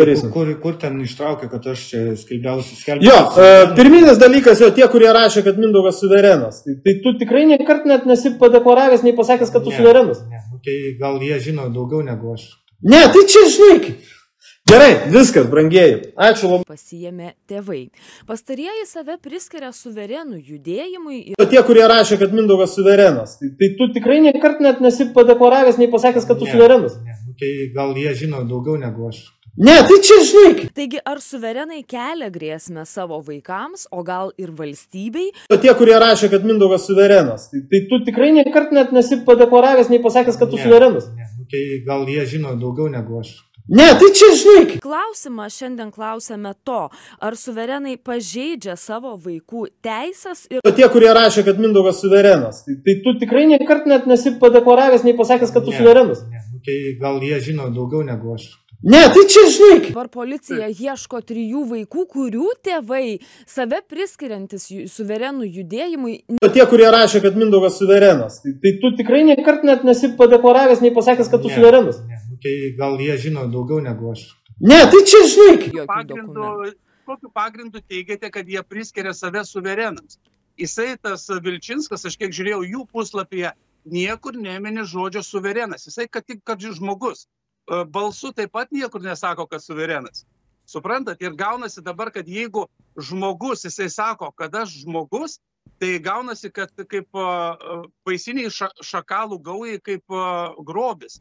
Kur ten ištraukė, kad aš čia skelbiausiu? Jo, pirminis dalykas, tie, kurie rašė, kad Mindaugas suverenas. Tai tu tikrai niekart net nesi padeklaravęs, nei pasakęs, kad tu suverenas. Ne, tai gal jie žino daugiau negu aš. Ne, tai čia žinai. Gerai, viskas, brangieji. Ačiū labai. Pasiėmė tėvai. Pastarieji save priskiria suverenų judėjimui. Tie, kurie rašė, kad Mindaugas suverenas. Tai tu tikrai niekart net nesi padeklaravęs, nei pasakęs, kad tu suverenas. Ne, tai gal jie žino daugiau negu aš. Ne, tai čia žinai. Taigi, ar suverenai kelia grėsmę savo vaikams, o gal ir valstybei? Tie, kurie rašė, kad Mindaugas suverenas. Tai tu tikrai niekart net nesi padeklaravęs, nei pasakęs, kad tu suverenas. Ne, tai gal jie žino daugiau negu aš. Ne, tai čia žinai. Klausimą šiandien klausėme to, ar suverenai pažeidžia savo vaikų teisės ir... Tie, kurie rašė, kad Mindaugas suverenas. Tai tu tikrai niekart net nesi padeklaravęs, nei pasakęs, kad tu suverenas. Ne, tai gal jie žino daugiau negu aš. Ne, tai čia žinai. Dabar policija ieško 3 vaikų, kurių tėvai save priskiriantis suverenų judėjimui. Tie, kurie rašė, kad Mindaugas suverenas. Tai tu tikrai niekart net nesi padeklaravęs, nei pasakęs, kad tu suverenas. Ne, tai gal jie žino daugiau negu aš. Ne, tai čia žinai. Kokiu pagrindu teigiate, kad jie priskiria save suverenams? Jisai tas Vilčinskas, aš kiek žiūrėjau jų puslapyje, niekur nemini žodžio suverenas. Jisai kad žmogus. Balsu taip pat niekur nesako, kad suverenas. Suprantat? Ir gaunasi dabar, kad jeigu žmogus, jisai sako, kad aš žmogus, tai gaunasi, kad kaip baisiniai šakalų gaujai, kaip grobis.